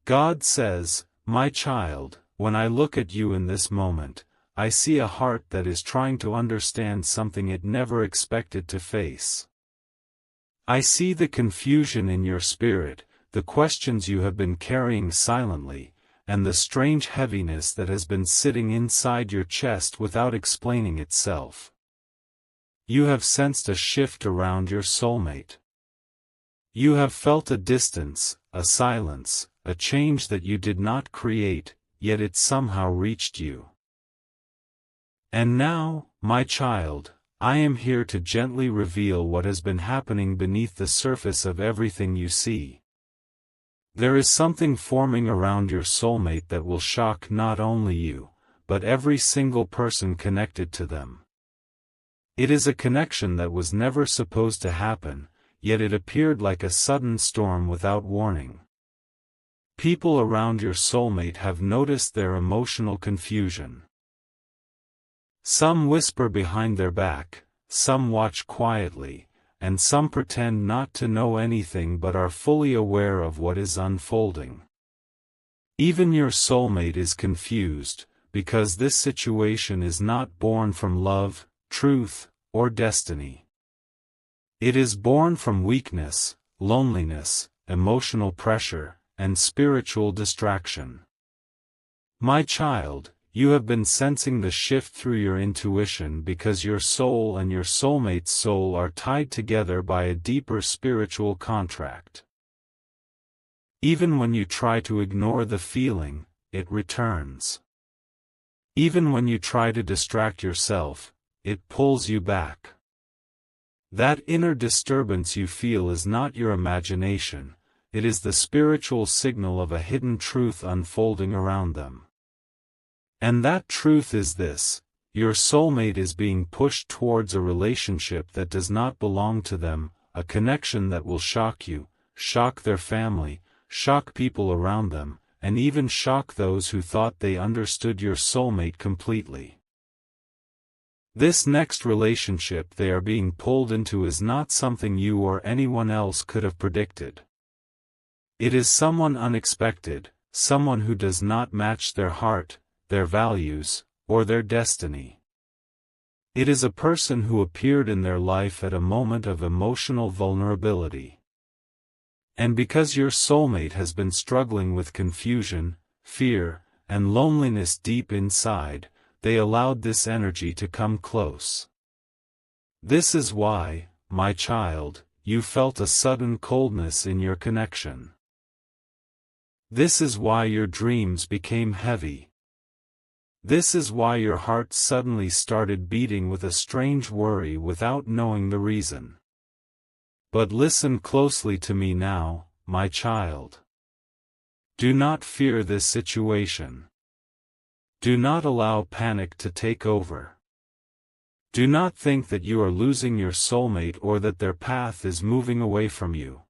God says, "My child, when I look at you in this moment, I see a heart that is trying to understand something it never expected to face. I see the confusion in your spirit, the questions you have been carrying silently, and the strange heaviness that has been sitting inside your chest without explaining itself. You have sensed a shift around your soulmate. You have felt a distance, a silence, a change that you did not create, yet it somehow reached you. And now, my child, I am here to gently reveal what has been happening beneath the surface of everything you see. There is something forming around your soulmate that will shock not only you, but every single person connected to them. It is a connection that was never supposed to happen, yet it appeared like a sudden storm without warning. People around your soulmate have noticed their emotional confusion. Some whisper behind their back, some watch quietly, and some pretend not to know anything but are fully aware of what is unfolding. Even your soulmate is confused, because this situation is not born from love, truth, or destiny. It is born from weakness, loneliness, emotional pressure, and spiritual distraction. My child, you have been sensing the shift through your intuition because your soul and your soulmate's soul are tied together by a deeper spiritual contract. Even when you try to ignore the feeling, it returns. Even when you try to distract yourself, it pulls you back. That inner disturbance you feel is not your imagination, it is the spiritual signal of a hidden truth unfolding around them. And that truth is this: your soulmate is being pushed towards a relationship that does not belong to them, a connection that will shock you, shock their family, shock people around them, and even shock those who thought they understood your soulmate completely. This next relationship they are being pulled into is not something you or anyone else could have predicted. It is someone unexpected, someone who does not match their heart, their values, or their destiny. It is a person who appeared in their life at a moment of emotional vulnerability. And because your soulmate has been struggling with confusion, fear, and loneliness deep inside, they allowed this energy to come close. This is why, my child, you felt a sudden coldness in your connection. This is why your dreams became heavy. This is why your heart suddenly started beating with a strange worry without knowing the reason. But listen closely to me now, my child. Do not fear this situation. Do not allow panic to take over. Do not think that you are losing your soulmate or that their path is moving away from you.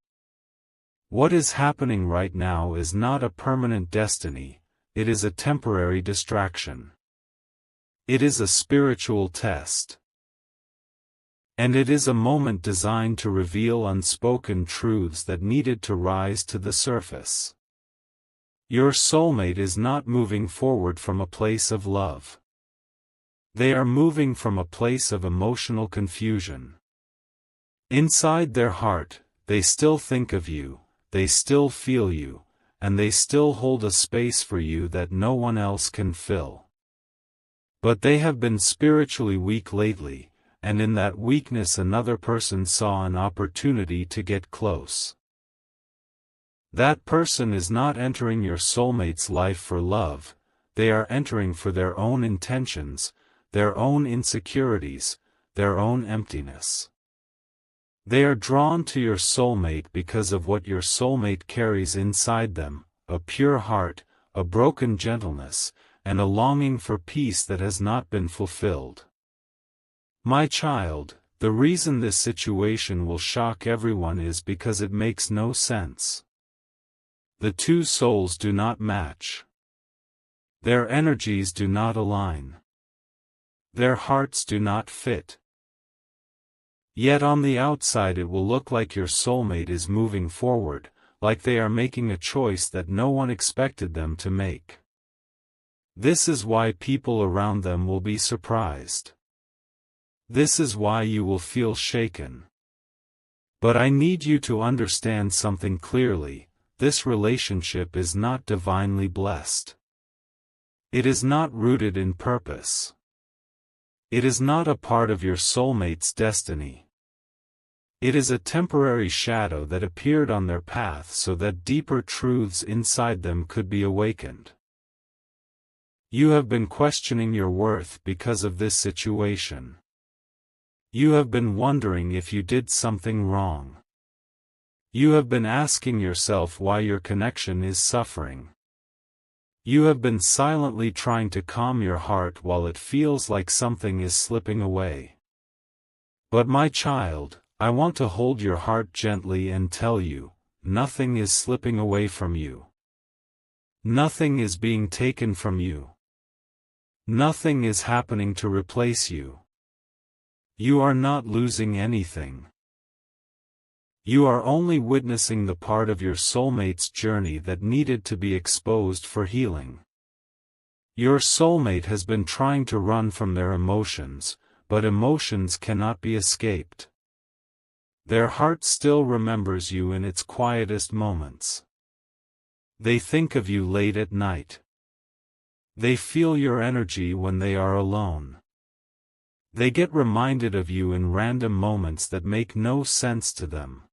What is happening right now is not a permanent destiny, it is a temporary distraction. It is a spiritual test. And it is a moment designed to reveal unspoken truths that needed to rise to the surface. Your soulmate is not moving forward from a place of love. They are moving from a place of emotional confusion. Inside their heart, they still think of you, they still feel you, and they still hold a space for you that no one else can fill. But they have been spiritually weak lately, and in that weakness another person saw an opportunity to get close. That person is not entering your soulmate's life for love, they are entering for their own intentions, their own insecurities, their own emptiness. They are drawn to your soulmate because of what your soulmate carries inside them, a pure heart, a broken gentleness, and a longing for peace that has not been fulfilled. My child, the reason this situation will shock everyone is because it makes no sense. The two souls do not match. Their energies do not align. Their hearts do not fit. Yet on the outside it will look like your soulmate is moving forward, like they are making a choice that no one expected them to make. This is why people around them will be surprised. This is why you will feel shaken. But I need you to understand something clearly: this relationship is not divinely blessed. It is not rooted in purpose. It is not a part of your soulmate's destiny. It is a temporary shadow that appeared on their path so that deeper truths inside them could be awakened. You have been questioning your worth because of this situation. You have been wondering if you did something wrong. You have been asking yourself why your connection is suffering. You have been silently trying to calm your heart while it feels like something is slipping away. But my child, I want to hold your heart gently and tell you, nothing is slipping away from you. Nothing is being taken from you. Nothing is happening to replace you. You are not losing anything. You are only witnessing the part of your soulmate's journey that needed to be exposed for healing. Your soulmate has been trying to run from their emotions, but emotions cannot be escaped. Their heart still remembers you in its quietest moments. They think of you late at night. They feel your energy when they are alone. They get reminded of you in random moments that make no sense to them.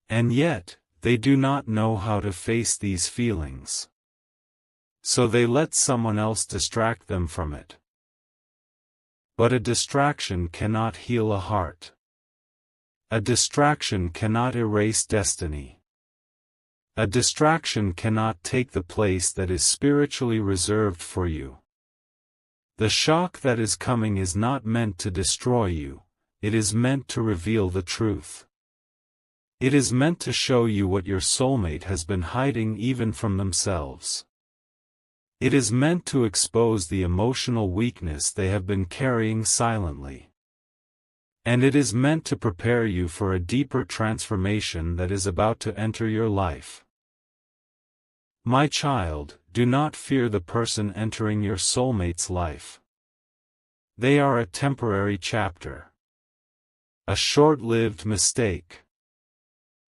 And yet, they do not know how to face these feelings. So they let someone else distract them from it. But a distraction cannot heal a heart. A distraction cannot erase destiny. A distraction cannot take the place that is spiritually reserved for you. The shock that is coming is not meant to destroy you, it is meant to reveal the truth. It is meant to show you what your soulmate has been hiding even from themselves. It is meant to expose the emotional weakness they have been carrying silently. And it is meant to prepare you for a deeper transformation that is about to enter your life. My child, do not fear the person entering your soulmate's life. They are a temporary chapter. A short-lived mistake.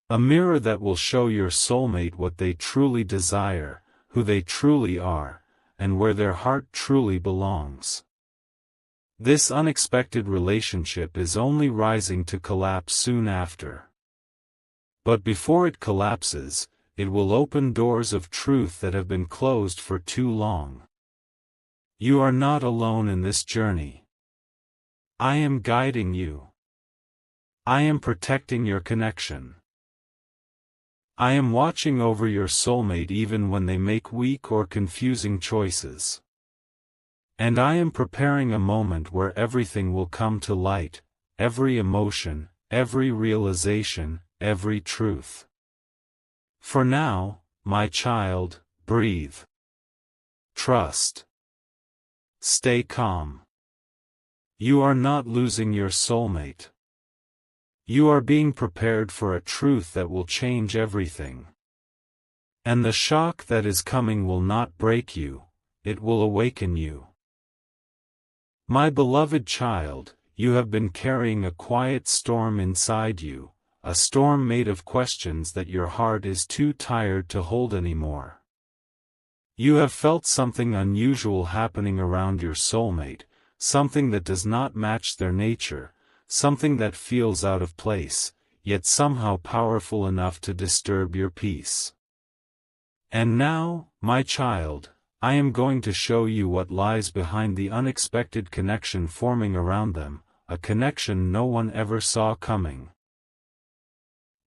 A mirror that will show your soulmate what they truly desire, who they truly are, and where their heart truly belongs. This unexpected relationship is only rising to collapse soon after. But before it collapses, it will open doors of truth that have been closed for too long. You are not alone in this journey. I am guiding you. I am protecting your connection. I am watching over your soulmate even when they make weak or confusing choices. And I am preparing a moment where everything will come to light, every emotion, every realization, every truth. For now, my child, breathe. Trust. Stay calm. You are not losing your soulmate. You are being prepared for a truth that will change everything. And the shock that is coming will not break you, it will awaken you. My beloved child, you have been carrying a quiet storm inside you, a storm made of questions that your heart is too tired to hold anymore. You have felt something unusual happening around your soulmate, something that does not match their nature, something that feels out of place, yet somehow powerful enough to disturb your peace. And now, my child, I am going to show you what lies behind the unexpected connection forming around them, a connection no one ever saw coming.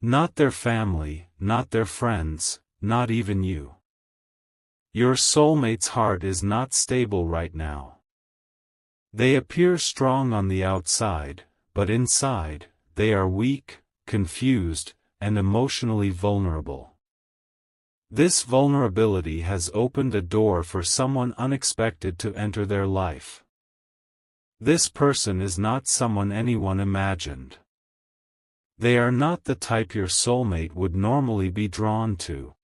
Not their family, not their friends, not even you. Your soulmate's heart is not stable right now. They appear strong on the outside, but inside, they are weak, confused, and emotionally vulnerable. This vulnerability has opened a door for someone unexpected to enter their life. This person is not someone anyone imagined. They are not the type your soulmate would normally be drawn to.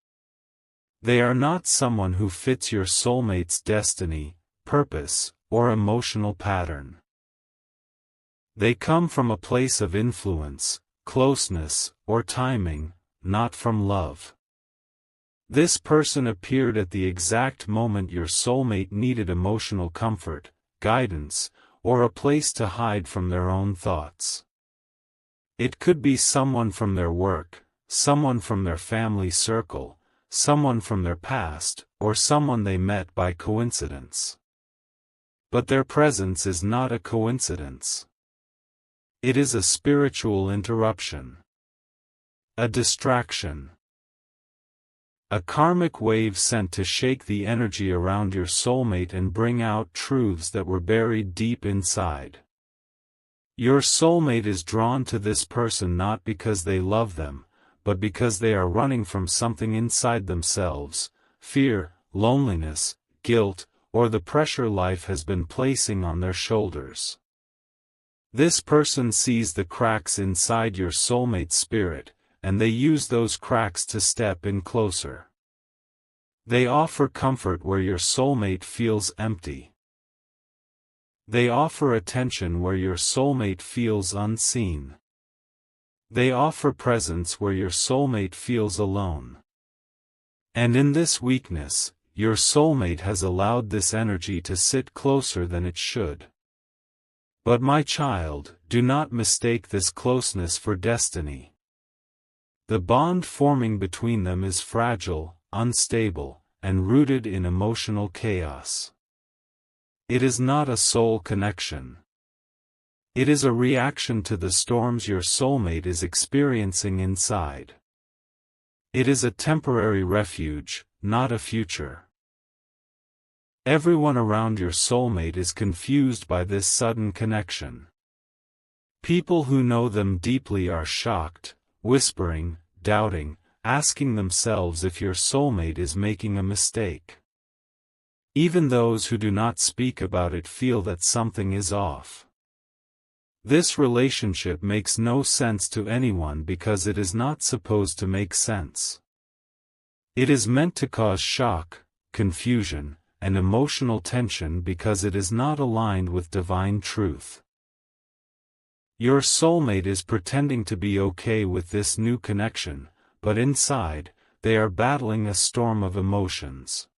They are not someone who fits your soulmate's destiny, purpose, or emotional pattern. They come from a place of influence, closeness, or timing, not from love. This person appeared at the exact moment your soulmate needed emotional comfort, guidance, or a place to hide from their own thoughts. It could be someone from their work, someone from their family circle, someone from their past, or someone they met by coincidence. But their presence is not a coincidence. It is a spiritual interruption. A distraction. A karmic wave sent to shake the energy around your soulmate and bring out truths that were buried deep inside. Your soulmate is drawn to this person not because they love them, but because they are running from something inside themselves: fear, loneliness, guilt, or the pressure life has been placing on their shoulders. This person sees the cracks inside your soulmate's spirit, and they use those cracks to step in closer. They offer comfort where your soulmate feels empty. They offer attention where your soulmate feels unseen. They offer presence where your soulmate feels alone. And in this weakness, your soulmate has allowed this energy to sit closer than it should. But my child, do not mistake this closeness for destiny. The bond forming between them is fragile, unstable, and rooted in emotional chaos. It is not a soul connection. It is a reaction to the storms your soulmate is experiencing inside. It is a temporary refuge, not a future. Everyone around your soulmate is confused by this sudden connection. People who know them deeply are shocked, whispering, doubting, asking themselves if your soulmate is making a mistake. Even those who do not speak about it feel that something is off. This relationship makes no sense to anyone because it is not supposed to make sense. It is meant to cause shock, confusion, and emotional tension because it is not aligned with divine truth. Your soulmate is pretending to be okay with this new connection, but inside, they are battling a storm of emotions.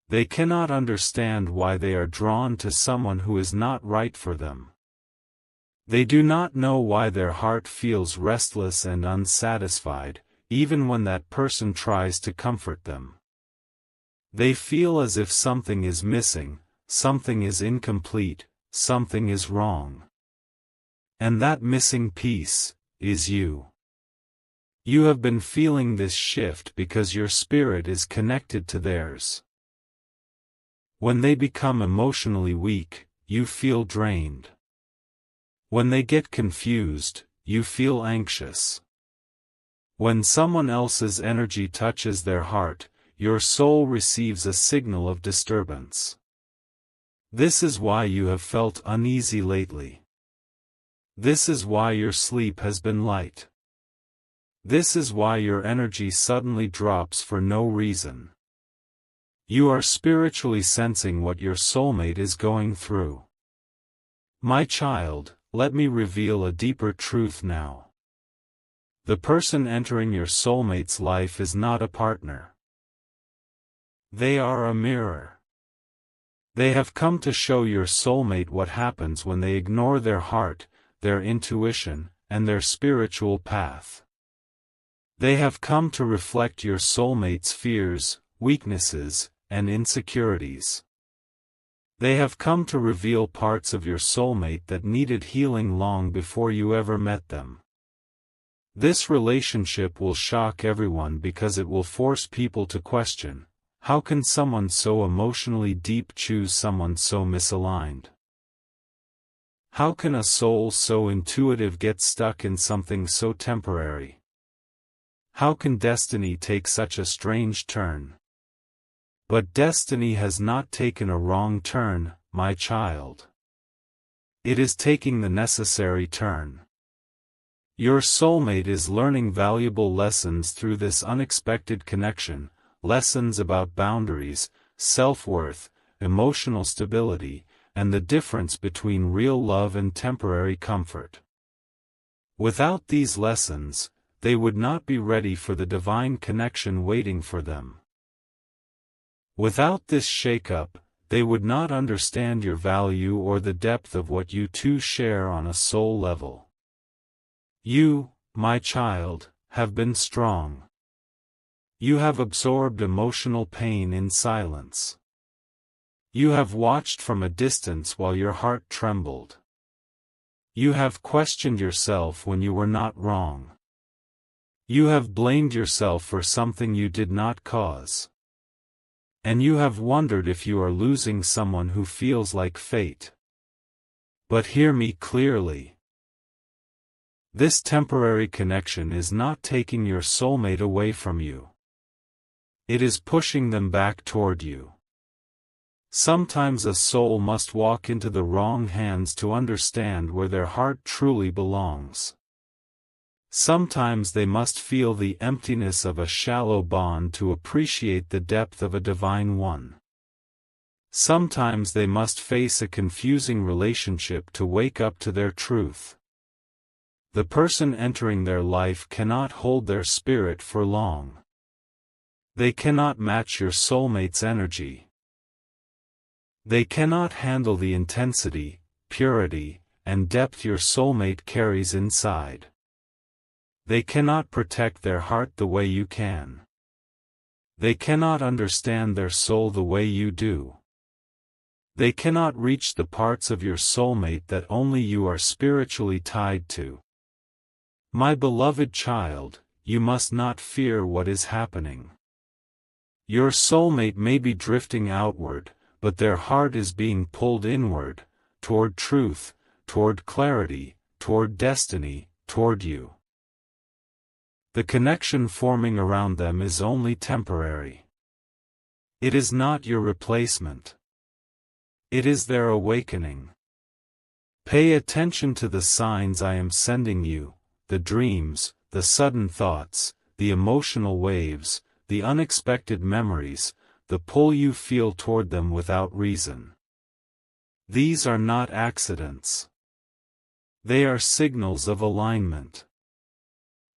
They cannot understand why they are drawn to someone who is not right for them. They do not know why their heart feels restless and unsatisfied, even when that person tries to comfort them. They feel as if something is missing, something is incomplete, something is wrong. And that missing piece is you. You have been feeling this shift because your spirit is connected to theirs. When they become emotionally weak, you feel drained. When they get confused, you feel anxious. When someone else's energy touches their heart, your soul receives a signal of disturbance. This is why you have felt uneasy lately. This is why your sleep has been light. This is why your energy suddenly drops for no reason. You are spiritually sensing what your soulmate is going through. My child, let me reveal a deeper truth now. The person entering your soulmate's life is not a partner. They are a mirror. They have come to show your soulmate what happens when they ignore their heart, their intuition, and their spiritual path. They have come to reflect your soulmate's fears, weaknesses, and insecurities. They have come to reveal parts of your soulmate that needed healing long before you ever met them. This relationship will shock everyone because it will force people to question, how can someone so emotionally deep choose someone so misaligned? How can a soul so intuitive get stuck in something so temporary? How can destiny take such a strange turn? But destiny has not taken a wrong turn, my child. It is taking the necessary turn. Your soulmate is learning valuable lessons through this unexpected connection, lessons about boundaries, self-worth, emotional stability, and the difference between real love and temporary comfort. Without these lessons, they would not be ready for the divine connection waiting for them. Without this shake-up, they would not understand your value or the depth of what you two share on a soul level. You, my child, have been strong. You have absorbed emotional pain in silence. You have watched from a distance while your heart trembled. You have questioned yourself when you were not wrong. You have blamed yourself for something you did not cause. And you have wondered if you are losing someone who feels like fate. But hear me clearly. This temporary connection is not taking your soulmate away from you. It is pushing them back toward you. Sometimes a soul must walk into the wrong hands to understand where their heart truly belongs. Sometimes they must feel the emptiness of a shallow bond to appreciate the depth of a divine one. Sometimes they must face a confusing relationship to wake up to their truth. The person entering their life cannot hold their spirit for long. They cannot match your soulmate's energy. They cannot handle the intensity, purity, and depth your soulmate carries inside. They cannot protect their heart the way you can. They cannot understand their soul the way you do. They cannot reach the parts of your soulmate that only you are spiritually tied to. My beloved child, you must not fear what is happening. Your soulmate may be drifting outward, but their heart is being pulled inward, toward truth, toward clarity, toward destiny, toward you. The connection forming around them is only temporary. It is not your replacement. It is their awakening. Pay attention to the signs I am sending you, the dreams, the sudden thoughts, the emotional waves, the unexpected memories, the pull you feel toward them without reason. These are not accidents. They are signals of alignment.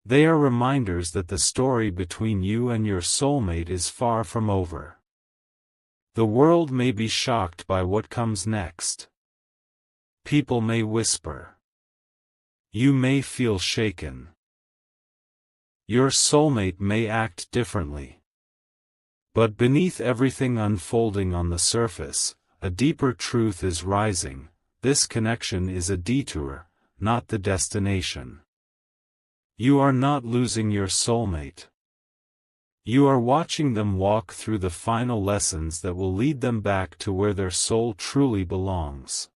They are reminders that the story between you and your soulmate is far from over. The world may be shocked by what comes next. People may whisper. You may feel shaken. Your soulmate may act differently. But beneath everything unfolding on the surface, a deeper truth is rising. This connection is a detour, not the destination. You are not losing your soulmate. You are watching them walk through the final lessons that will lead them back to where their soul truly belongs.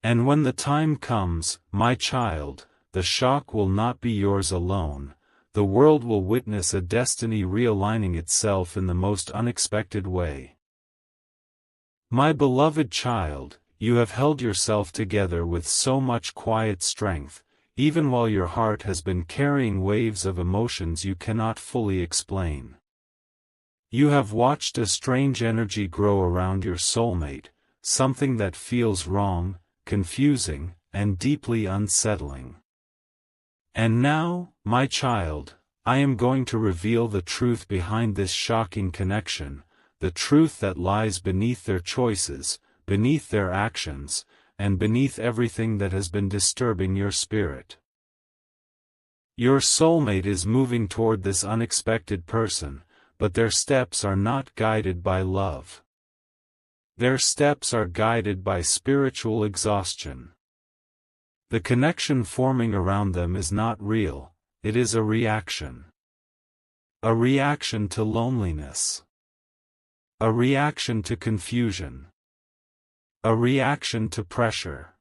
And when the time comes, my child, the shock will not be yours alone. The world will witness a destiny realigning itself in the most unexpected way. My beloved child, you have held yourself together with so much quiet strength, even while your heart has been carrying waves of emotions you cannot fully explain. You have watched a strange energy grow around your soulmate, something that feels wrong, confusing, and deeply unsettling. And now, my child, I am going to reveal the truth behind this shocking connection, the truth that lies beneath their choices, beneath their actions, and beneath everything that has been disturbing your spirit. Your soulmate is moving toward this unexpected person, but their steps are not guided by love. Their steps are guided by spiritual exhaustion. The connection forming around them is not real, it is a reaction. A reaction to loneliness. A reaction to confusion. A reaction to pressure.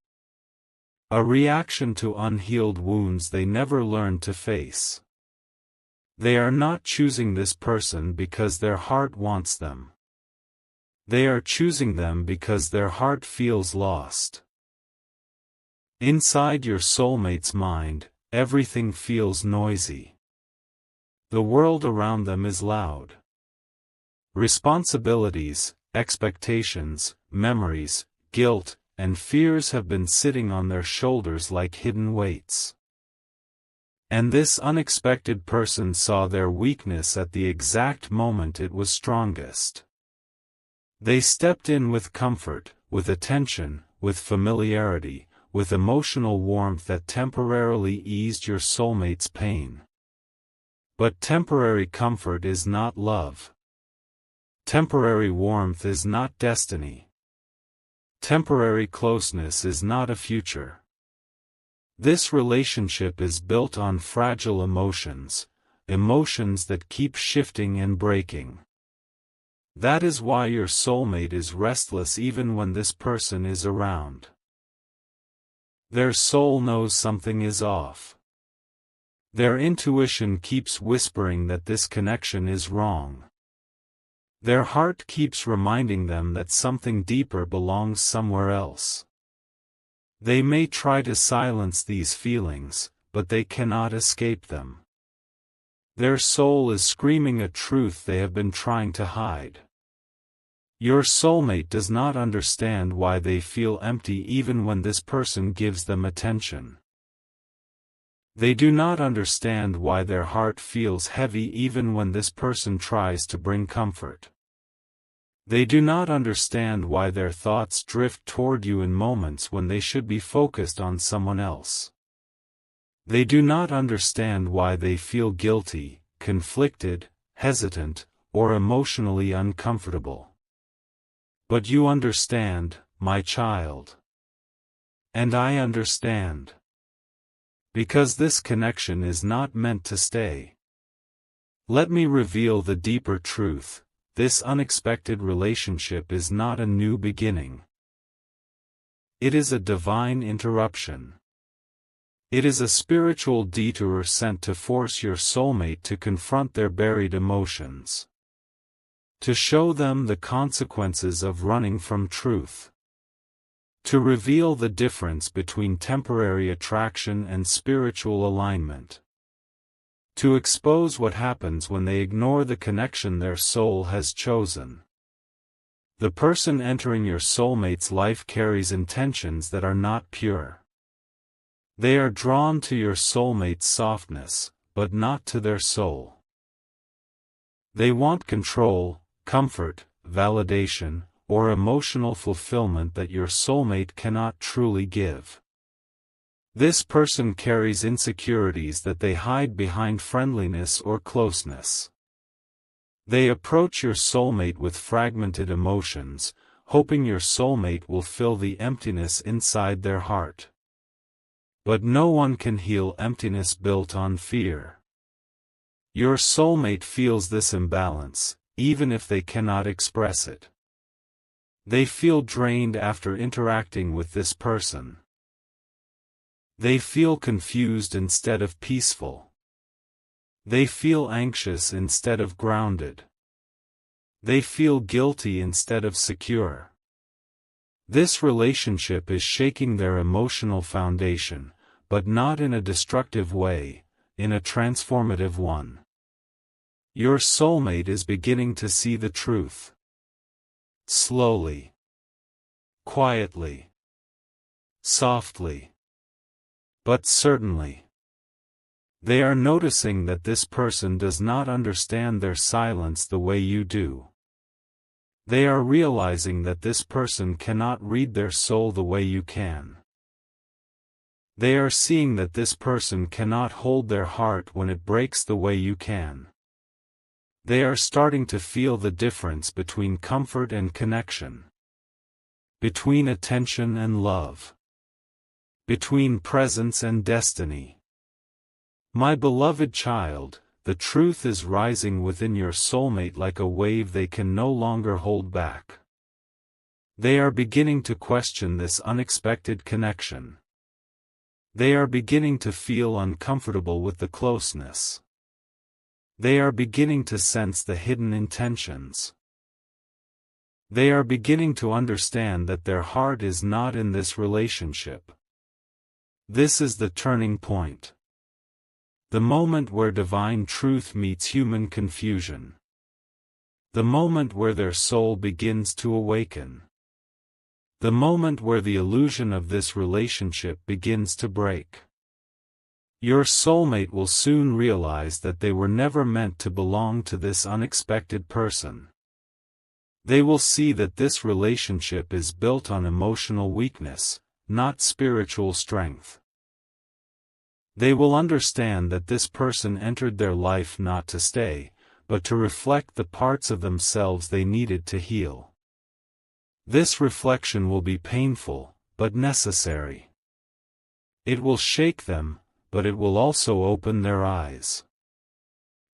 A reaction to unhealed wounds they never learned to face. They are not choosing this person because their heart wants them. They are choosing them because their heart feels lost. Inside your soulmate's mind, everything feels noisy. The world around them is loud. Responsibilities, expectations, memories, guilt, and fears have been sitting on their shoulders like hidden weights. And this unexpected person saw their weakness at the exact moment it was strongest. They stepped in with comfort, with attention, with familiarity, with emotional warmth that temporarily eased your soulmate's pain. But temporary comfort is not love. Temporary warmth is not destiny. Temporary closeness is not a future. This relationship is built on fragile emotions, emotions that keep shifting and breaking. That is why your soulmate is restless even when this person is around. Their soul knows something is off. Their intuition keeps whispering that this connection is wrong. Their heart keeps reminding them that something deeper belongs somewhere else. They may try to silence these feelings, but they cannot escape them. Their soul is screaming a truth they have been trying to hide. Your soulmate does not understand why they feel empty even when this person gives them attention. They do not understand why their heart feels heavy even when this person tries to bring comfort. They do not understand why their thoughts drift toward you in moments when they should be focused on someone else. They do not understand why they feel guilty, conflicted, hesitant, or emotionally uncomfortable. But you understand, my child. And I understand. Because this connection is not meant to stay. Let me reveal the deeper truth. This unexpected relationship is not a new beginning. It is a divine interruption. It is a spiritual detour sent to force your soulmate to confront their buried emotions. To show them the consequences of running from truth. To reveal the difference between temporary attraction and spiritual alignment. To expose what happens when they ignore the connection their soul has chosen. The person entering your soulmate's life carries intentions that are not pure. They are drawn to your soulmate's softness, but not to their soul. They want control, comfort, validation, or emotional fulfillment that your soulmate cannot truly give. This person carries insecurities that they hide behind friendliness or closeness. They approach your soulmate with fragmented emotions, hoping your soulmate will fill the emptiness inside their heart. But no one can heal emptiness built on fear. Your soulmate feels this imbalance, even if they cannot express it. They feel drained after interacting with this person. They feel confused instead of peaceful. They feel anxious instead of grounded. They feel guilty instead of secure. This relationship is shaking their emotional foundation, but not in a destructive way, in a transformative one. Your soulmate is beginning to see the truth. Slowly. Quietly. Softly. But certainly. They are noticing that this person does not understand their silence the way you do. They are realizing that this person cannot read their soul the way you can. They are seeing that this person cannot hold their heart when it breaks the way you can. They are starting to feel the difference between comfort and connection. Between attention and love. Between presence and destiny. My beloved child, the truth is rising within your soulmate like a wave they can no longer hold back. They are beginning to question this unexpected connection. They are beginning to feel uncomfortable with the closeness. They are beginning to sense the hidden intentions. They are beginning to understand that their heart is not in this relationship. This is the turning point. The moment where divine truth meets human confusion. The moment where their soul begins to awaken. The moment where the illusion of this relationship begins to break. Your soulmate will soon realize that they were never meant to belong to this unexpected person. They will see that this relationship is built on emotional weakness, not spiritual strength. They will understand that this person entered their life not to stay, but to reflect the parts of themselves they needed to heal. This reflection will be painful, but necessary. It will shake them, but it will also open their eyes.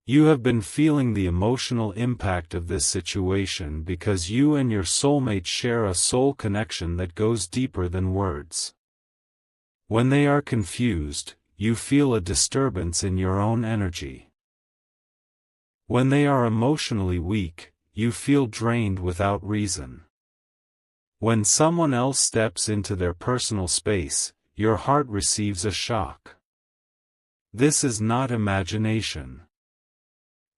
You have been feeling the emotional impact of this situation because you and your soulmate share a soul connection that goes deeper than words. When they are confused, you feel a disturbance in your own energy. When they are emotionally weak, you feel drained without reason. When someone else steps into their personal space, your heart receives a shock. This is not imagination.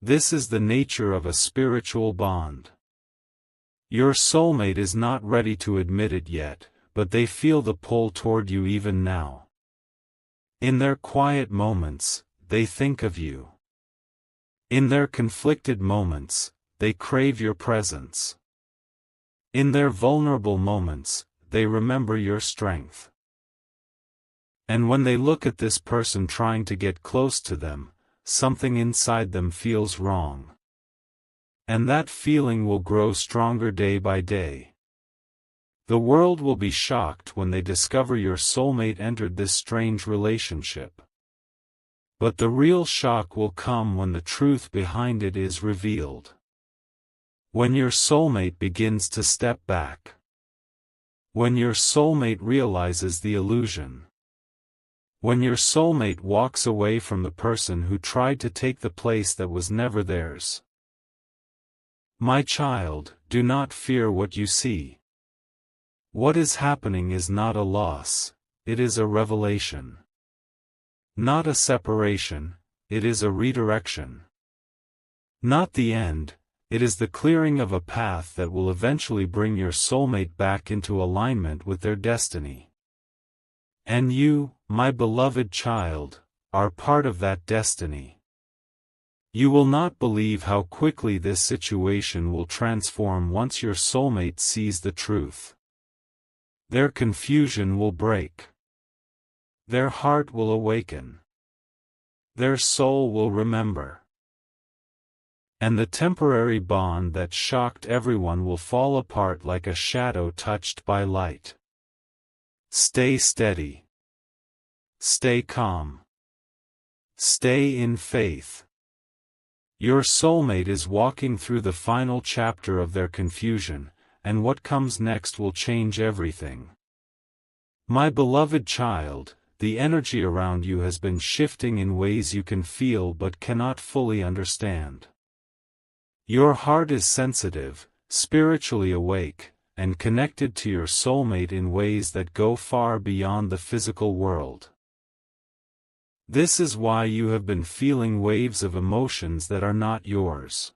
This is the nature of a spiritual bond. Your soulmate is not ready to admit it yet, but they feel the pull toward you even now. In their quiet moments, they think of you. In their conflicted moments, they crave your presence. In their vulnerable moments, they remember your strength. And when they look at this person trying to get close to them, something inside them feels wrong. And that feeling will grow stronger day by day. The world will be shocked when they discover your soulmate entered this strange relationship. But the real shock will come when the truth behind it is revealed. When your soulmate begins to step back. When your soulmate realizes the illusion. When your soulmate walks away from the person who tried to take the place that was never theirs. My child, do not fear what you see. What is happening is not a loss, it is a revelation. Not a separation, it is a redirection. Not the end, it is the clearing of a path that will eventually bring your soulmate back into alignment with their destiny. And you, my beloved child, are part of that destiny. You will not believe how quickly this situation will transform once your soulmate sees the truth. Their confusion will break. Their heart will awaken. Their soul will remember. And the temporary bond that shocked everyone will fall apart like a shadow touched by light. Stay steady. Stay calm. Stay in faith. Your soulmate is walking through the final chapter of their confusion, and what comes next will change everything. My beloved child, the energy around you has been shifting in ways you can feel but cannot fully understand. Your heart is sensitive, spiritually awake, and connected to your soulmate in ways that go far beyond the physical world. This is why you have been feeling waves of emotions that are not yours.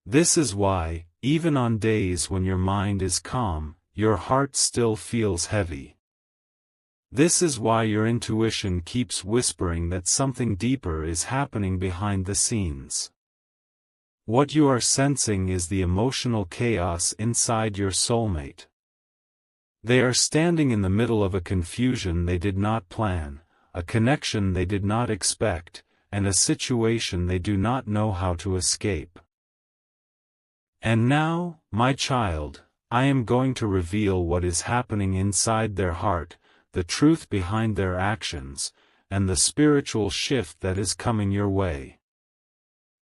This is why, even on days when your mind is calm, your heart still feels heavy. This is why your intuition keeps whispering that something deeper is happening behind the scenes. What you are sensing is the emotional chaos inside your soulmate. They are standing in the middle of a confusion they did not plan, a connection they did not expect, and a situation they do not know how to escape. And now, my child, I am going to reveal what is happening inside their heart, the truth behind their actions, and the spiritual shift that is coming your way.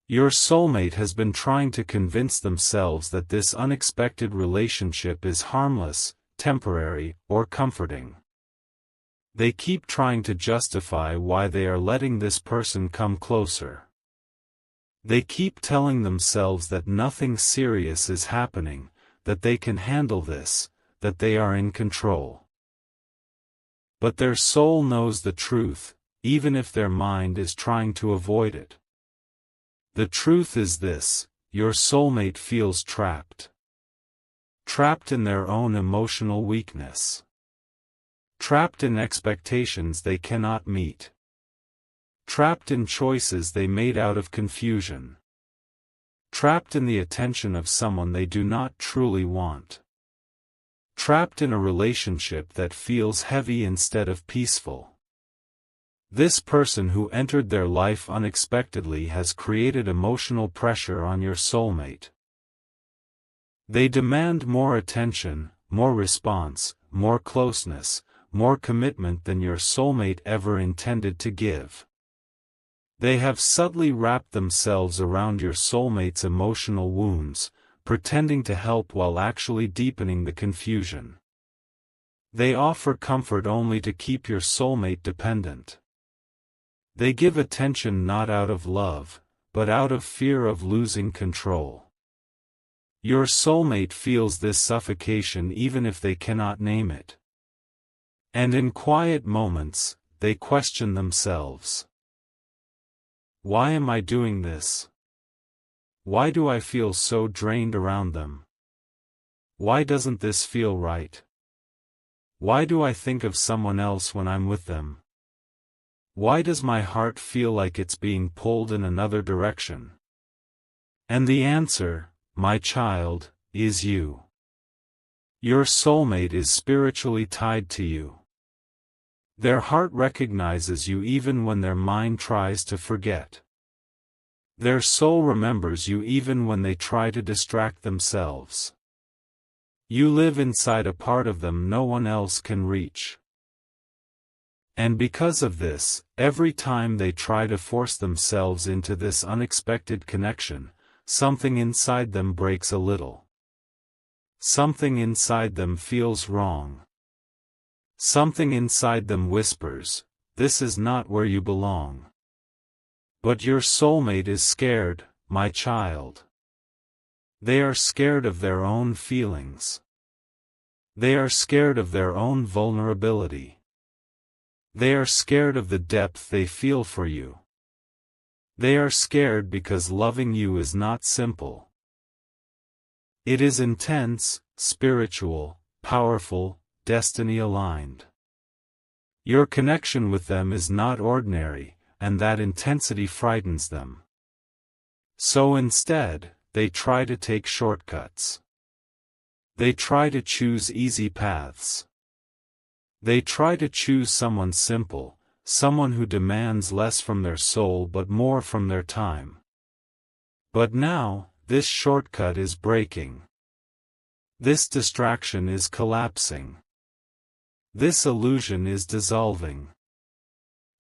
Your soulmate has been trying to convince themselves that this unexpected relationship is harmless, temporary, or comforting. They keep trying to justify why they are letting this person come closer. They keep telling themselves that nothing serious is happening, that they can handle this, that they are in control. But their soul knows the truth, even if their mind is trying to avoid it. The truth is this: your soulmate feels trapped. Trapped in their own emotional weakness. Trapped in expectations they cannot meet. Trapped in choices they made out of confusion. Trapped in the attention of someone they do not truly want. Trapped in a relationship that feels heavy instead of peaceful. This person who entered their life unexpectedly has created emotional pressure on your soulmate. They demand more attention, more response, more closeness, more commitment than your soulmate ever intended to give. They have subtly wrapped themselves around your soulmate's emotional wounds, pretending to help while actually deepening the confusion. They offer comfort only to keep your soulmate dependent. They give attention not out of love, but out of fear of losing control. Your soulmate feels this suffocation even if they cannot name it. And in quiet moments, they question themselves. Why am I doing this? Why do I feel so drained around them? Why doesn't this feel right? Why do I think of someone else when I'm with them? Why does my heart feel like it's being pulled in another direction? And the answer, my child, is you. Your soulmate is spiritually tied to you. Their heart recognizes you even when their mind tries to forget. Their soul remembers you even when they try to distract themselves. You live inside a part of them no one else can reach. And because of this, every time they try to force themselves into this unexpected connection, something inside them breaks a little. Something inside them feels wrong. Something inside them whispers, "This is not where you belong." But your soulmate is scared, my child. They are scared of their own feelings. They are scared of their own vulnerability. They are scared of the depth they feel for you. They are scared because loving you is not simple. It is intense, spiritual, powerful, destiny-aligned. Your connection with them is not ordinary, and that intensity frightens them. So instead, they try to take shortcuts. They try to choose easy paths. They try to choose someone simple, someone who demands less from their soul but more from their time. But now, this shortcut is breaking. This distraction is collapsing. This illusion is dissolving.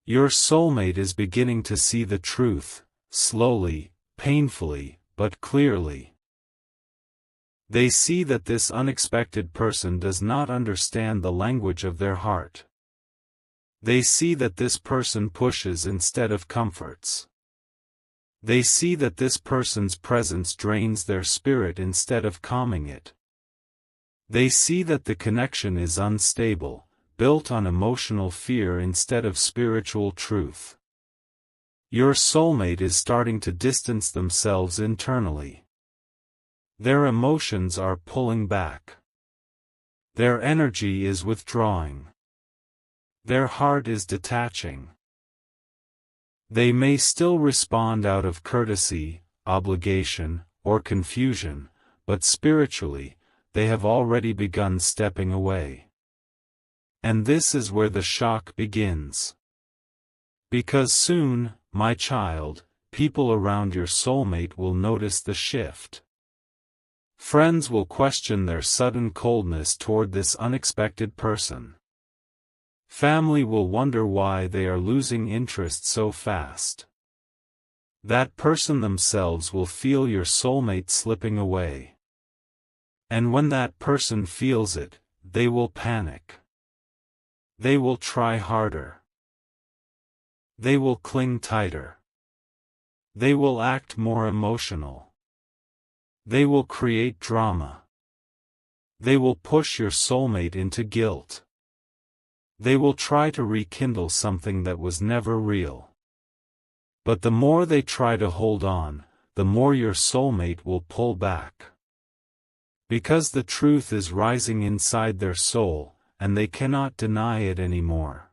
Your soulmate is beginning to see the truth, slowly, painfully, but clearly. They see that this unexpected person does not understand the language of their heart. They see that this person pushes instead of comforts. They see that this person's presence drains their spirit instead of calming it. They see that the connection is unstable, built on emotional fear instead of spiritual truth. Your soulmate is starting to distance themselves internally. Their emotions are pulling back. Their energy is withdrawing. Their heart is detaching. They may still respond out of courtesy, obligation, or confusion, but spiritually, they have already begun stepping away. And this is where the shock begins. Because soon, my child, people around your soulmate will notice the shift. Friends will question their sudden coldness toward this unexpected person. Family will wonder why they are losing interest so fast. That person themselves will feel your soulmate slipping away. And when that person feels it, they will panic. They will try harder. They will cling tighter. They will act more emotional. They will create drama. They will push your soulmate into guilt. They will try to rekindle something that was never real. But the more they try to hold on, the more your soulmate will pull back. Because the truth is rising inside their soul, and they cannot deny it anymore.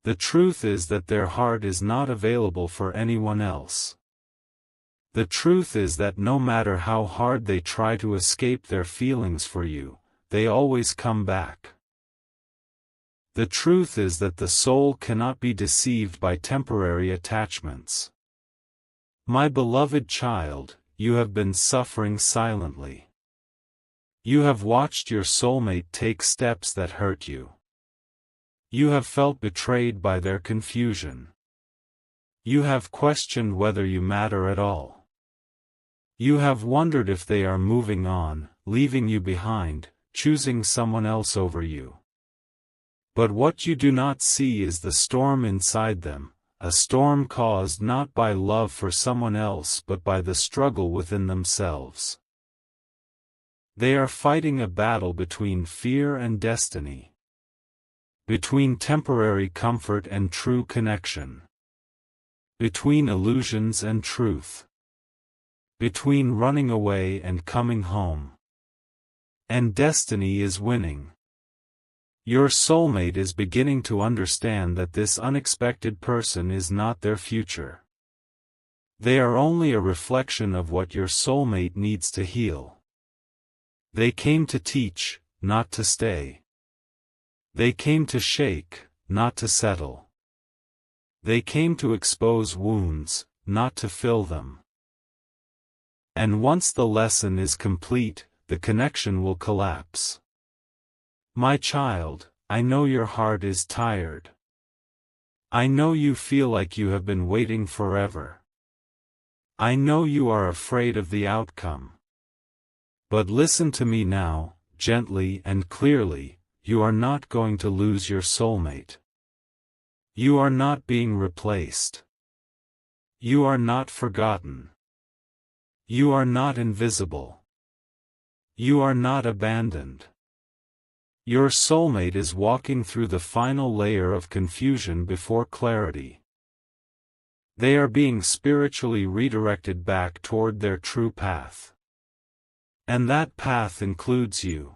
The truth is that their heart is not available for anyone else. The truth is that no matter how hard they try to escape their feelings for you, they always come back. The truth is that the soul cannot be deceived by temporary attachments. My beloved child, you have been suffering silently. You have watched your soulmate take steps that hurt you. You have felt betrayed by their confusion. You have questioned whether you matter at all. You have wondered if they are moving on, leaving you behind, choosing someone else over you. But what you do not see is the storm inside them, a storm caused not by love for someone else but by the struggle within themselves. They are fighting a battle between fear and destiny. Between temporary comfort and true connection. Between illusions and truth. Between running away and coming home. And destiny is winning. Your soulmate is beginning to understand that this unexpected person is not their future. They are only a reflection of what your soulmate needs to heal. They came to teach, not to stay. They came to shake, not to settle. They came to expose wounds, not to fill them. And once the lesson is complete, the connection will collapse. My child, I know your heart is tired. I know you feel like you have been waiting forever. I know you are afraid of the outcome. But listen to me now, gently and clearly, you are not going to lose your soulmate. You are not being replaced. You are not forgotten. You are not invisible. You are not abandoned. Your soulmate is walking through the final layer of confusion before clarity. They are being spiritually redirected back toward their true path. And that path includes you.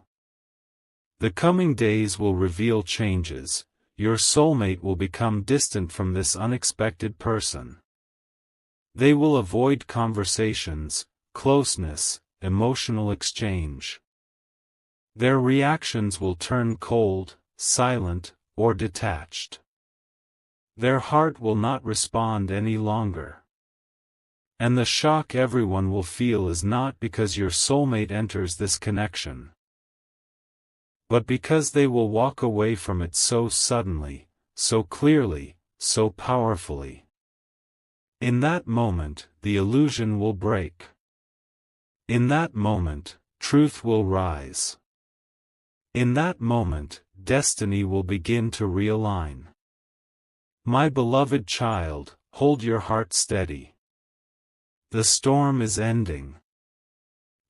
The coming days will reveal changes. Your soulmate will become distant from this unexpected person. They will avoid conversations, closeness, emotional exchange. Their reactions will turn cold, silent, or detached. Their heart will not respond any longer. And the shock everyone will feel is not because your soulmate enters this connection, but because they will walk away from it so suddenly, so clearly, so powerfully. In that moment, the illusion will break. In that moment, truth will rise. In that moment, destiny will begin to realign. My beloved child, hold your heart steady. The storm is ending.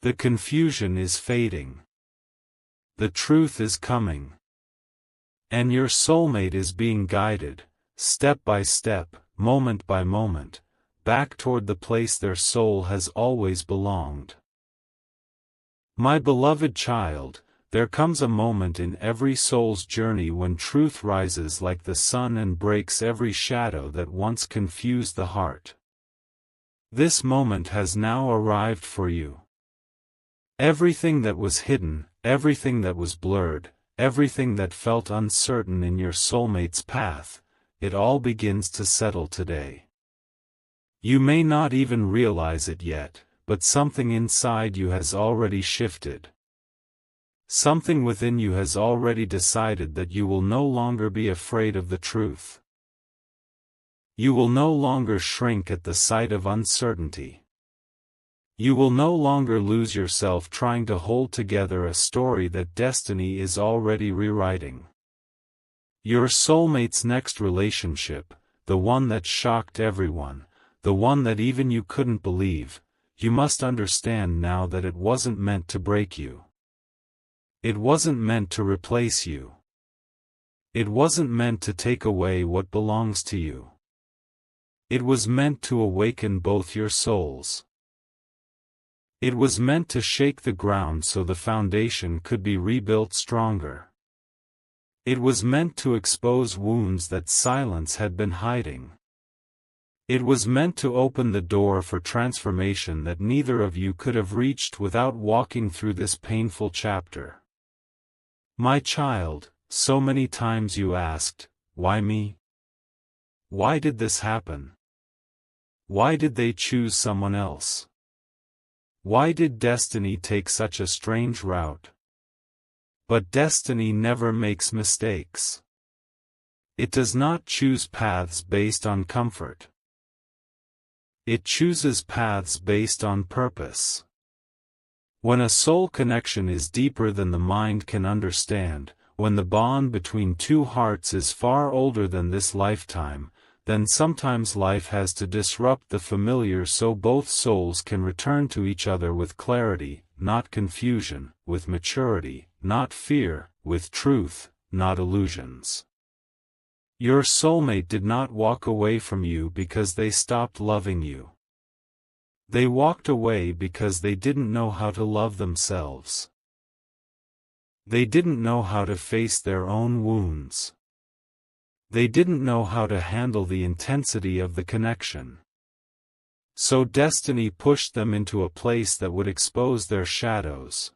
The confusion is fading. The truth is coming. And your soulmate is being guided, step by step, moment by moment, back toward the place their soul has always belonged. My beloved child, there comes a moment in every soul's journey when truth rises like the sun and breaks every shadow that once confused the heart. This moment has now arrived for you. Everything that was hidden, everything that was blurred, everything that felt uncertain in your soulmate's path, it all begins to settle today. You may not even realize it yet, but something inside you has already shifted. Something within you has already decided that you will no longer be afraid of the truth. You will no longer shrink at the sight of uncertainty. You will no longer lose yourself trying to hold together a story that destiny is already rewriting. Your soulmate's next relationship, the one that shocked everyone, the one that even you couldn't believe, you must understand now that it wasn't meant to break you. It wasn't meant to replace you. It wasn't meant to take away what belongs to you. It was meant to awaken both your souls. It was meant to shake the ground so the foundation could be rebuilt stronger. It was meant to expose wounds that silence had been hiding. It was meant to open the door for transformation that neither of you could have reached without walking through this painful chapter. My child, so many times you asked, why me? Why did this happen? Why did they choose someone else? Why did destiny take such a strange route? But destiny never makes mistakes. It does not choose paths based on comfort. It chooses paths based on purpose. When a soul connection is deeper than the mind can understand, when the bond between two hearts is far older than this lifetime, then sometimes life has to disrupt the familiar so both souls can return to each other with clarity, not confusion, with maturity, not fear, with truth, not illusions. Your soulmate did not walk away from you because they stopped loving you. They walked away because they didn't know how to love themselves. They didn't know how to face their own wounds. They didn't know how to handle the intensity of the connection. So destiny pushed them into a place that would expose their shadows.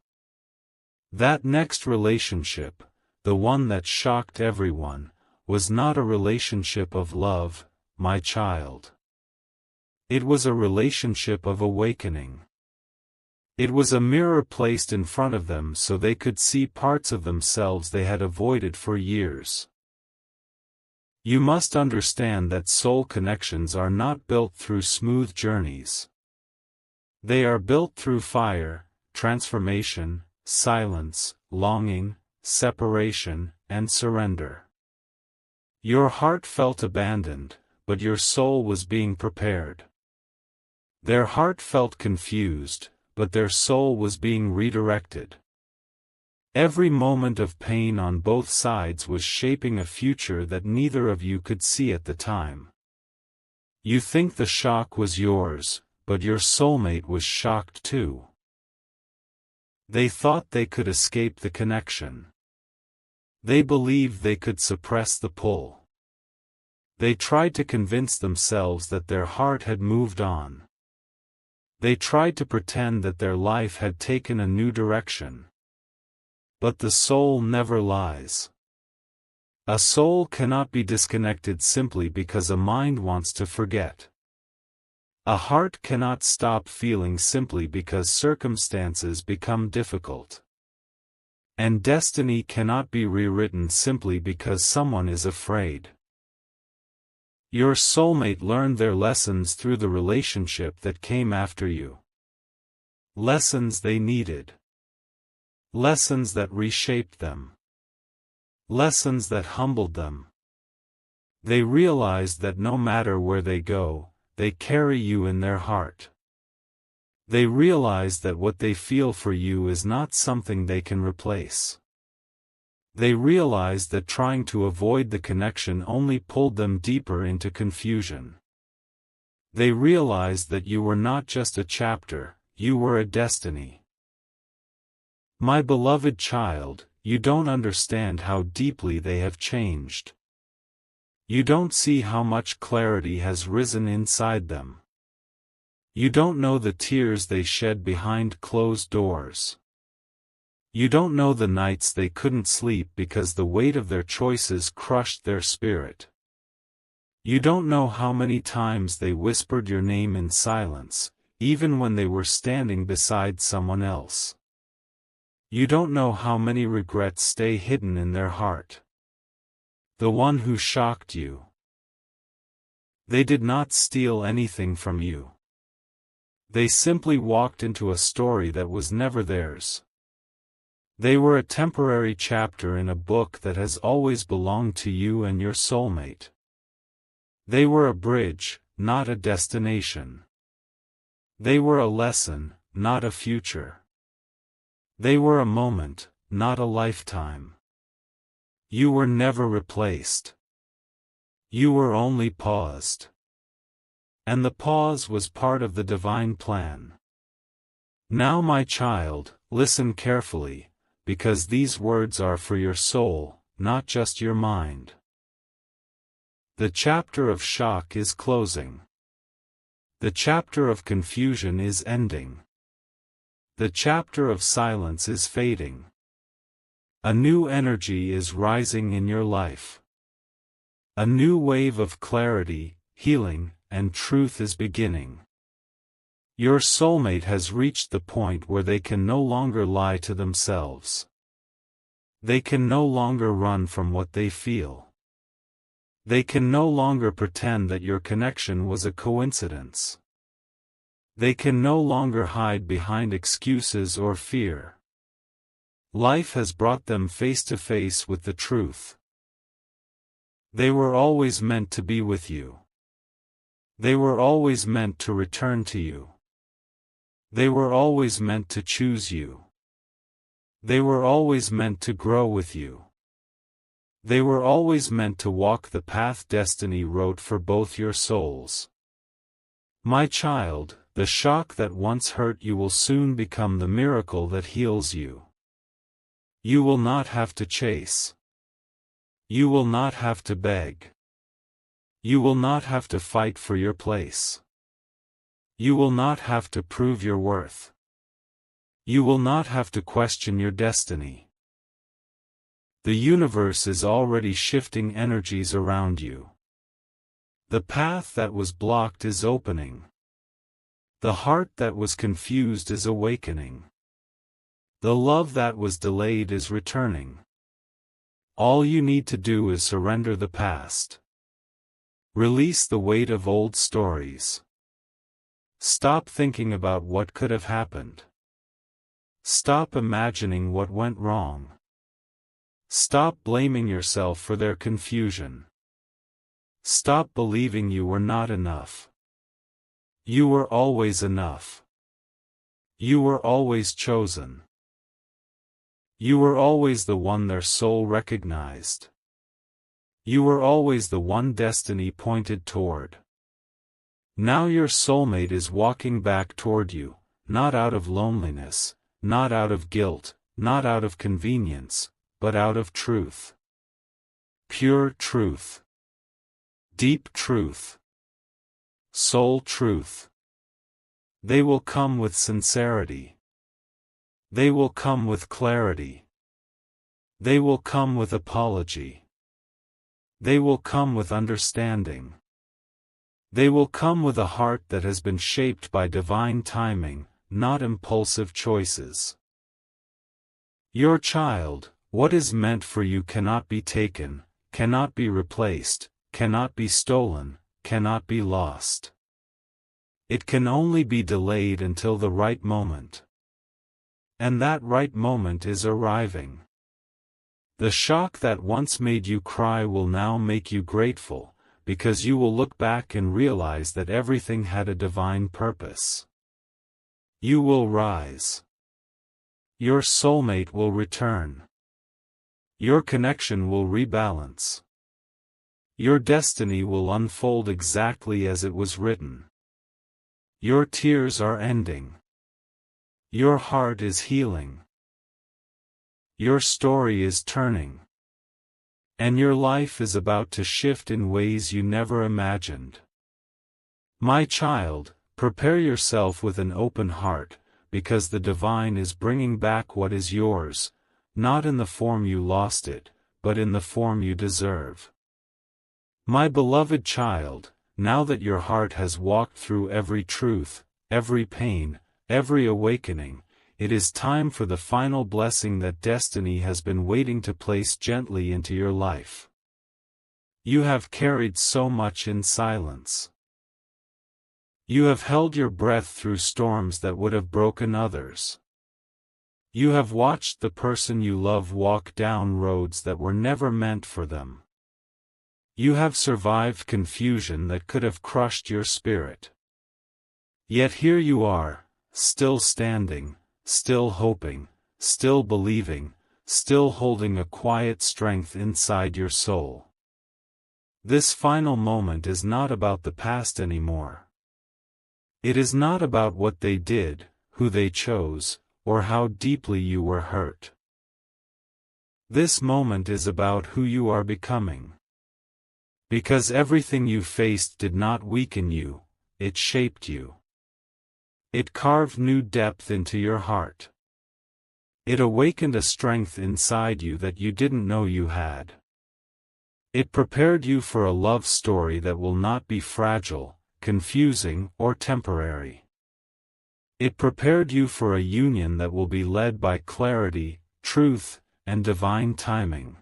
That next relationship, the one that shocked everyone, was not a relationship of love, my child. It was a relationship of awakening. It was a mirror placed in front of them so they could see parts of themselves they had avoided for years. You must understand that soul connections are not built through smooth journeys. They are built through fire, transformation, silence, longing, separation, and surrender. Your heart felt abandoned, but your soul was being prepared. Their heart felt confused, but their soul was being redirected. Every moment of pain on both sides was shaping a future that neither of you could see at the time. You think the shock was yours, but your soulmate was shocked too. They thought they could escape the connection. They believed they could suppress the pull. They tried to convince themselves that their heart had moved on. They tried to pretend that their life had taken a new direction. But the soul never lies. A soul cannot be disconnected simply because a mind wants to forget. A heart cannot stop feeling simply because circumstances become difficult. And destiny cannot be rewritten simply because someone is afraid. Your soulmate learned their lessons through the relationship that came after you. Lessons they needed. Lessons that reshaped them. Lessons that humbled them. They realized that no matter where they go, they carry you in their heart. They realized that what they feel for you is not something they can replace. They realized that trying to avoid the connection only pulled them deeper into confusion. They realized that you were not just a chapter, you were a destiny. My beloved child, you don't understand how deeply they have changed. You don't see how much clarity has risen inside them. You don't know the tears they shed behind closed doors. You don't know the nights they couldn't sleep because the weight of their choices crushed their spirit. You don't know how many times they whispered your name in silence, even when they were standing beside someone else. You don't know how many regrets stay hidden in their heart. The one who shocked you. They did not steal anything from you. They simply walked into a story that was never theirs. They were a temporary chapter in a book that has always belonged to you and your soulmate. They were a bridge, not a destination. They were a lesson, not a future. They were a moment, not a lifetime. You were never replaced. You were only paused. And the pause was part of the divine plan. Now, my child, listen carefully, because these words are for your soul, not just your mind. The chapter of shock is closing. The chapter of confusion is ending. The chapter of silence is fading. A new energy is rising in your life. A new wave of clarity, healing, and truth is beginning. Your soulmate has reached the point where they can no longer lie to themselves. They can no longer run from what they feel. They can no longer pretend that your connection was a coincidence. They can no longer hide behind excuses or fear. Life has brought them face to face with the truth. They were always meant to be with you. They were always meant to return to you. They were always meant to choose you. They were always meant to grow with you. They were always meant to walk the path destiny wrote for both your souls. My child, the shock that once hurt you will soon become the miracle that heals you. You will not have to chase. You will not have to beg. You will not have to fight for your place. You will not have to prove your worth. You will not have to question your destiny. The universe is already shifting energies around you. The path that was blocked is opening. The heart that was confused is awakening. The love that was delayed is returning. All you need to do is surrender the past. Release the weight of old stories. Stop thinking about what could have happened. Stop imagining what went wrong. Stop blaming yourself for their confusion. Stop believing you were not enough. You were always enough. You were always chosen. You were always the one their soul recognized. You were always the one destiny pointed toward. Now your soulmate is walking back toward you, not out of loneliness, not out of guilt, not out of convenience, but out of truth. Pure truth. Deep truth. Soul truth. They will come with sincerity. They will come with clarity. They will come with apology. They will come with understanding. They will come with a heart that has been shaped by divine timing, not impulsive choices. Your child, what is meant for you cannot be taken, cannot be replaced, cannot be stolen, cannot be lost. It can only be delayed until the right moment. And that right moment is arriving. The shock that once made you cry will now make you grateful, because you will look back and realize that everything had a divine purpose. You will rise. Your soulmate will return. Your connection will rebalance. Your destiny will unfold exactly as it was written. Your tears are ending. Your heart is healing. Your story is turning. And your life is about to shift in ways you never imagined. My child, prepare yourself with an open heart, because the divine is bringing back what is yours, not in the form you lost it, but in the form you deserve. My beloved child, now that your heart has walked through every truth, every pain, every awakening, it is time for the final blessing that destiny has been waiting to place gently into your life. You have carried so much in silence. You have held your breath through storms that would have broken others. You have watched the person you love walk down roads that were never meant for them. You have survived confusion that could have crushed your spirit. Yet here you are, still standing, still hoping, still believing, still holding a quiet strength inside your soul. This final moment is not about the past anymore. It is not about what they did, who they chose, or how deeply you were hurt. This moment is about who you are becoming. Because everything you faced did not weaken you, it shaped you. It carved new depth into your heart. It awakened a strength inside you that you didn't know you had. It prepared you for a love story that will not be fragile, confusing, or temporary. It prepared you for a union that will be led by clarity, truth, and divine timing.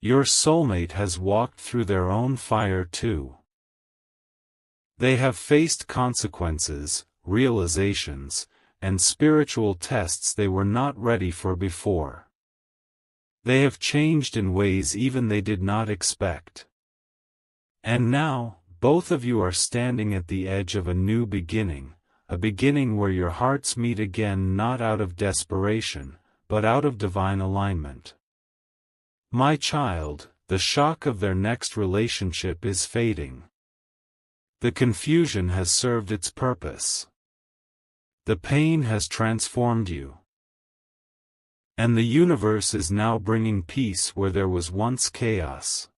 Your soulmate has walked through their own fire too. They have faced consequences, realizations, and spiritual tests they were not ready for before. They have changed in ways even they did not expect. And now, both of you are standing at the edge of a new beginning, a beginning where your hearts meet again not out of desperation, but out of divine alignment. My child, the shock of their next relationship is fading. The confusion has served its purpose. The pain has transformed you. And the universe is now bringing peace where there was once chaos.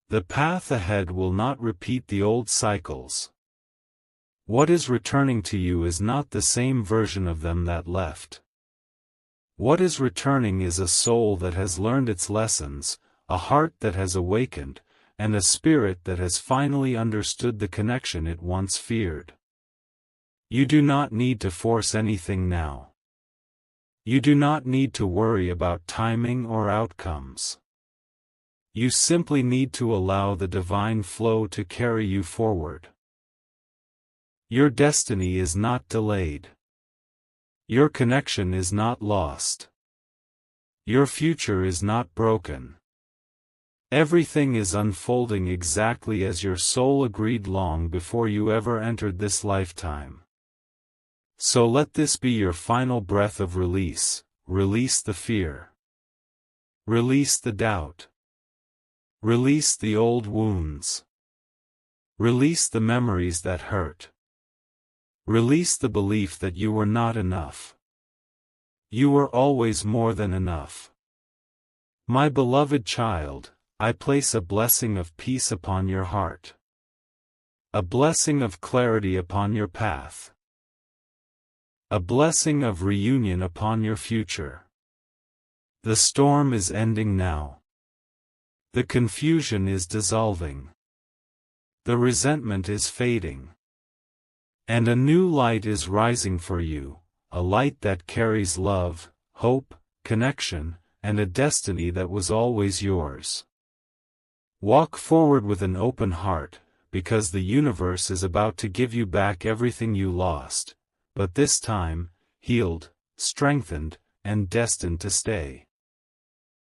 The path ahead will not repeat the old cycles. What is returning to you is not the same version of them that left. What is returning is a soul that has learned its lessons, a heart that has awakened, and a spirit that has finally understood the connection it once feared. You do not need to force anything now. You do not need to worry about timing or outcomes. You simply need to allow the divine flow to carry you forward. Your destiny is not delayed. Your connection is not lost. Your future is not broken. Everything is unfolding exactly as your soul agreed long before you ever entered this lifetime. So let this be your final breath of release. Release the fear. Release the doubt. Release the old wounds. Release the memories that hurt. Release the belief that you were not enough. You were always more than enough. My beloved child, I place a blessing of peace upon your heart. A blessing of clarity upon your path. A blessing of reunion upon your future. The storm is ending now. The confusion is dissolving. The resentment is fading. And a new light is rising for you, a light that carries love, hope, connection, and a destiny that was always yours. Walk forward with an open heart, because the universe is about to give you back everything you lost, but this time, healed, strengthened, and destined to stay.